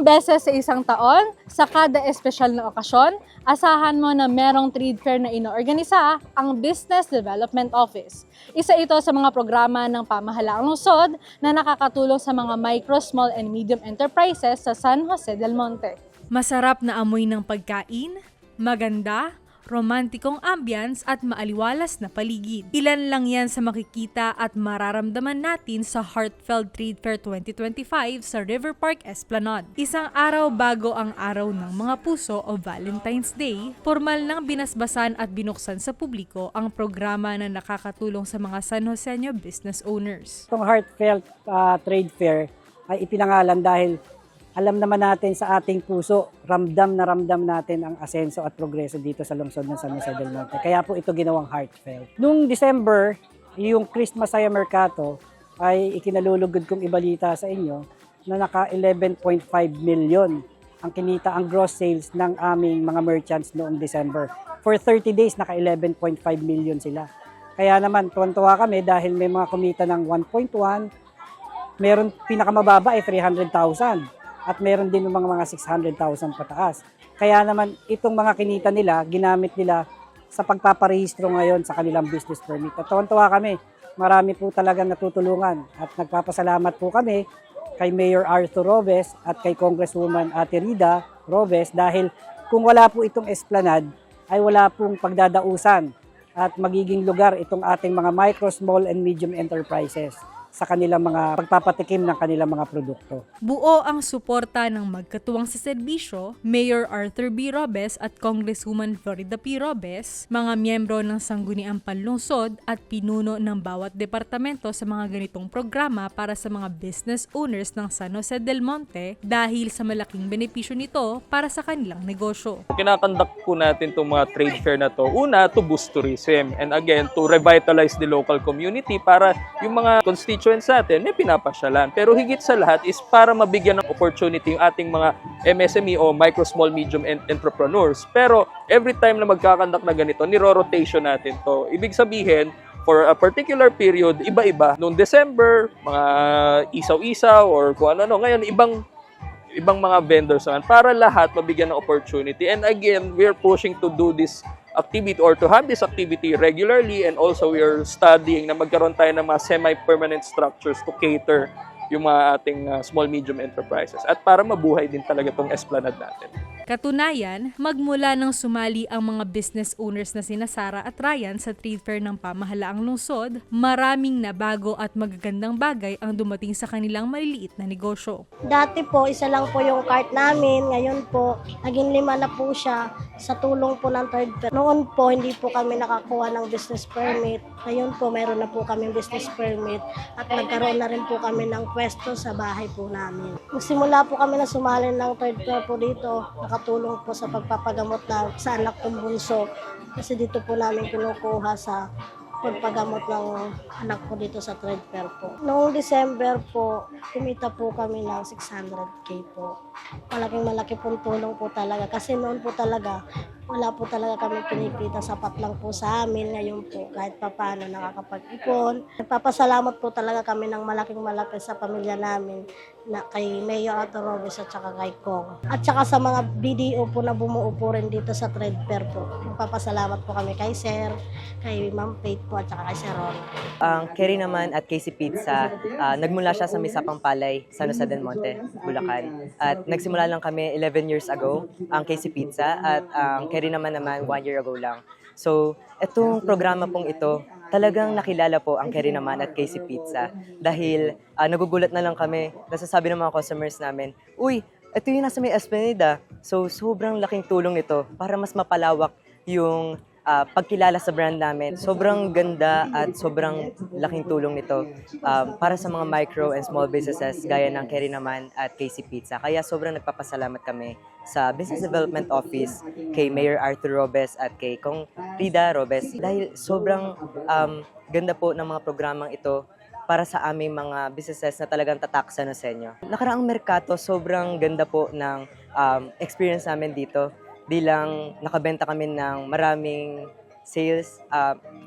Ilang beses sa isang taon, sa kada espesyal na okasyon, asahan mo na merong trade fair na inoorganisa ang Business Development Office. Isa ito sa mga programa ng pamahalaang lungsod na nakakatulong sa mga micro, small, and medium enterprises sa San Jose del Monte. Masarap na amoy ng pagkain, maganda, romantikong ambience at maaliwalas na paligid. Ilan lang yan sa makikita at mararamdaman natin sa Heartfelt Trade Fair 2025 sa River Park Esplanade. Isang araw bago ang araw ng mga puso o Valentine's Day, formal nang binasbasan at binuksan sa publiko ang programa na nakakatulong sa mga San Joseño business owners. Itong Heartfelt Trade Fair ay ipinangalan dahil alam naman natin sa ating puso, ramdam natin ang asenso at progreso dito sa lungsod ng San Jose del Monte. Kaya po ito ginawang heartfelt. Noong December, yung Christmas Saya Mercato ay ikinalulugod kong ibalita sa inyo na naka 11.5 million ang kinita ang gross sales ng aming mga merchants noong December. For 30 days, naka 11.5 million sila. Kaya naman, tuwan-tuwa kami dahil may mga kumita ng 1.1, meron pinakamababa ay 300,000. At meron din ng mga 600,000 pataas. Kaya naman itong mga kinita nila, ginamit nila sa pagpaparehistro ngayon sa kanilang business permit. At tuwan-tuwa kami, marami po talagang natutulungan. At nagpapasalamat po kami kay Mayor Arthur Robes at kay Congresswoman Ate Rida Robes dahil kung wala po itong esplanade, ay wala pong pagdadausan at magiging lugar itong ating mga micro, small, and medium enterprises sa kanilang mga pagpapatikim ng kanilang mga produkto. Buo ang suporta ng magkatuwang sa serbisyo, Mayor Arthur B. Robes at Congresswoman Florida P. Robes, mga miyembro ng Sangguniang Panlungsod at pinuno ng bawat departamento sa mga ganitong programa para sa mga business owners ng San Jose del Monte dahil sa malaking benepisyo nito para sa kanilang negosyo. Kinakandak po natin itong mga trade fair na to. Una, to boost tourism and again, to revitalize the local community para yung mga constituents natin may pinapasyalan. Pero higit sa lahat is para mabigyan ng opportunity yung ating mga MSME o micro, small, medium entrepreneurs. Pero every time na magkakandak na ganito, niro-rotation natin to. Ibig sabihin, for a particular period, iba-iba. Noong December, mga isaw-isaw or kung ano-ano. Ngayon, ibang mga vendors naman para lahat mabigyan ng opportunity. And again, we're pushing to do this activity or to have this activity regularly, and also we are studying na magkaroon tayo ng mga semi-permanent structures to cater yung mga ating small medium enterprises at para mabuhay din talaga itong esplanade natin. Katunayan, magmula nang sumali ang mga business owners na sina Sara at Ryan sa trade fair ng pamahalaang lungsod, maraming nabago at magagandang bagay ang dumating sa kanilang maliliit na negosyo. Dati po, isa lang po yung cart namin. Ngayon po, naging 5 na po siya sa tulong po ng trade fair. Noon po, hindi po kami nakakuha ng business permit. Ngayon po, meron na po kami business permit at nagkaroon na rin po kami ng pwesto sa bahay po namin. Simula po kami na sumali ng trade fair po dito, nakatulong po sa pagpapagamot sa anak kong bunso. Kasi dito po namin kinukuha sa pagpagamot ng anak ko dito sa trade fair po. Noong December po, kumita po kami ng 600K po. Malaki pong tulong po talaga. Kasi noon po talaga, wala po talaga kami kinikita, sapat lang po sa amin. Ngayon po, kahit papaano nakakapag-ipon. Nagpapasalamat po talaga kami ng malaki sa pamilya namin na kay Mayor Arthur Robes at saka kay Kong. At saka sa mga BDO po na bumuo po rin dito sa trade fair po. Nagpapasalamat po kami kay Sir, kay Ma'am Faith po at saka kay Sir Ron. Ang Kerry naman at Casey Pizza, nagmula siya sa Misapang Palay, San Jose del Monte, Bulacan. At nagsimula lang kami 11 years ago, ang Casey Pizza, at ang Kerry naman 1 year ago lang. So, itong programa pong ito, talagang nakilala po ang Kerry naman at Casey Pizza dahil nagugulat na lang kami, nasasabi ng mga customers namin, uy, ito yung nasa may Esplanade. So, sobrang laking tulong ito para mas mapalawak yung pagkilala sa brand namin. Sobrang ganda at sobrang laking tulong nito para sa mga micro and small businesses gaya ng Kerry naman at Casey Pizza. Kaya sobrang nagpapasalamat kami sa Business Development Office, kay Mayor Arthur Robes at kay Kong Rida Robes dahil sobrang ganda po ng mga programang ito para sa aming mga businesses na talagang tatak sa Nosenyo. Nakaraang merkato, sobrang ganda po ng experience namin dito. Di lang nakabenta kami ng maraming sales,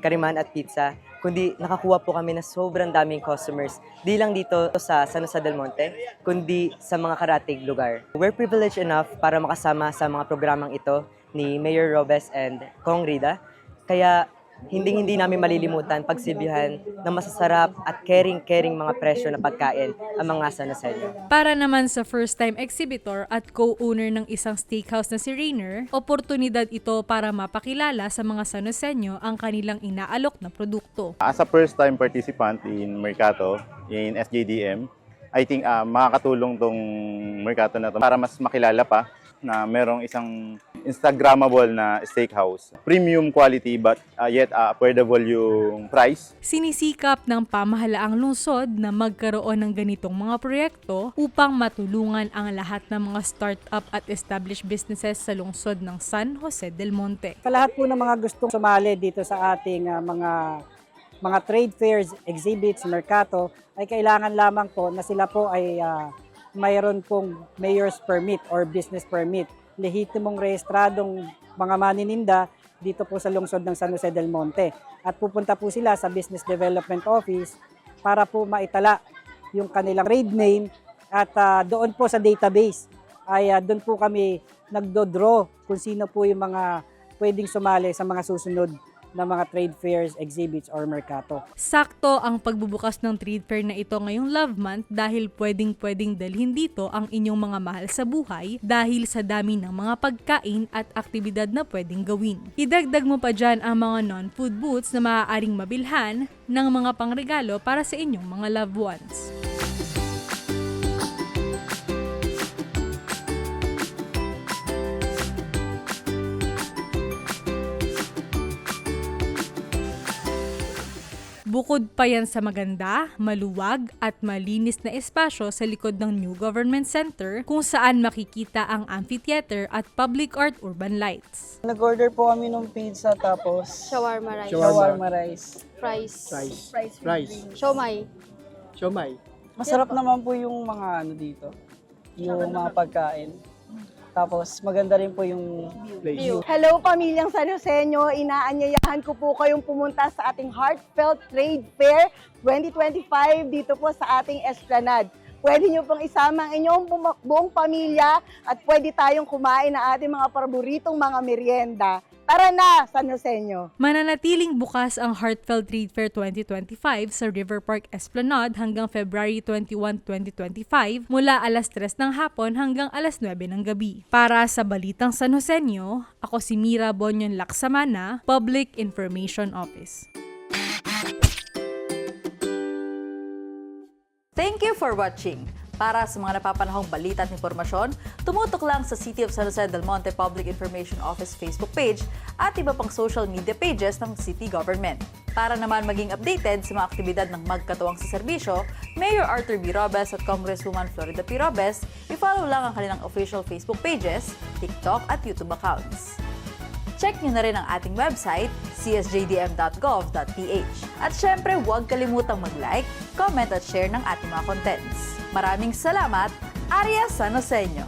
kariman at pizza, kundi nakakuha po kami na sobrang daming customers. Di lang dito sa San Jose del Monte, kundi sa mga karatig lugar. We're privileged enough para makasama sa mga programang ito ni Mayor Robes and Kong Rida. Kaya hindi namin malilimutan pagsilbihan ng masasarap at caring mga presyo na pagkain ang mga San Joseño. Para naman sa first-time exhibitor at co-owner ng isang steakhouse na si Rainer, oportunidad ito para mapakilala sa mga San Joseño ang kanilang inaalok na produkto. As a first-time participant in Mercato, in SJDM, I think makakatulong tong Mercato na to para mas makilala pa na merong isang Instagrammable na steakhouse. Premium quality but yet affordable yung price. Sinisikap ng pamahalaang lungsod na magkaroon ng ganitong mga proyekto upang matulungan ang lahat ng mga start-up at established businesses sa lungsod ng San Jose del Monte. Sa lahat po ng mga gustong sumali dito sa ating mga trade fairs, exhibits, merkato, ay kailangan lamang po na sila po ay mayroon pong mayor's permit or business permit. Lehitimong rehistradong mga manininda dito po sa lungsod ng San Jose del Monte. At pupunta po sila sa Business Development Office para po maitala yung kanilang trade name at doon po sa database ay doon po kami nagdo-draw kung sino po yung mga pwedeng sumali sa mga susunod na mga trade fairs, exhibits, or merkato. Sakto ang pagbubukas ng trade fair na ito ngayong Love Month dahil pwedeng dalhin dito ang inyong mga mahal sa buhay dahil sa dami ng mga pagkain at aktibidad na pwedeng gawin. Idagdag mo pa dyan ang mga non-food booths na maaaring mabilhan ng mga pangregalo para sa inyong mga loved ones. Bukod pa yan sa maganda, maluwag at malinis na espasyo sa likod ng New Government Center kung saan makikita ang amphitheater at public art urban lights. Nag-order po kami ng pizza tapos Shawarma rice. shawarma rice. Fries. Rice. Siomay. Masarap naman po yung mga ano dito. Yung mga pagkain. Tapos maganda rin po yung view. Hello pamilyang San Joseño, inaanyayahan ko po kayong pumunta sa ating Heartfelt Trade Fair 2025 dito po sa ating Esplanade. Pwede nyo pong isama ang inyong buong pamilya at pwede tayong kumain ng ating mga paboritong mga merienda. Tara na, San Joseño! Mananatiling bukas ang Heartfelt Trade Fair 2025 sa River Park Esplanade hanggang February 21, 2025 mula alas 3 ng hapon hanggang alas 9 ng gabi. Para sa Balitang San Joseño, ako si Mira Bonyon Laksamana, Public Information Office. Thank you for watching. Para sa mga napapanahong balita at impormasyon, tumutok lang sa City of San Jose del Monte Public Information Office Facebook page at iba pang social media pages ng City Government. Para naman maging updated sa mga aktibidad ng magkatuwang sa serbisyo, Mayor Arthur B. Robes at Congresswoman Florida P. Robes, i-follow lang ang kanilang official Facebook pages, TikTok at YouTube accounts. Check nyo na rin ang ating website, csjdm.gov.ph. At syempre, huwag kalimutang mag-like, comment at share ng ating mga contents. Maraming salamat, Arya San Joseño!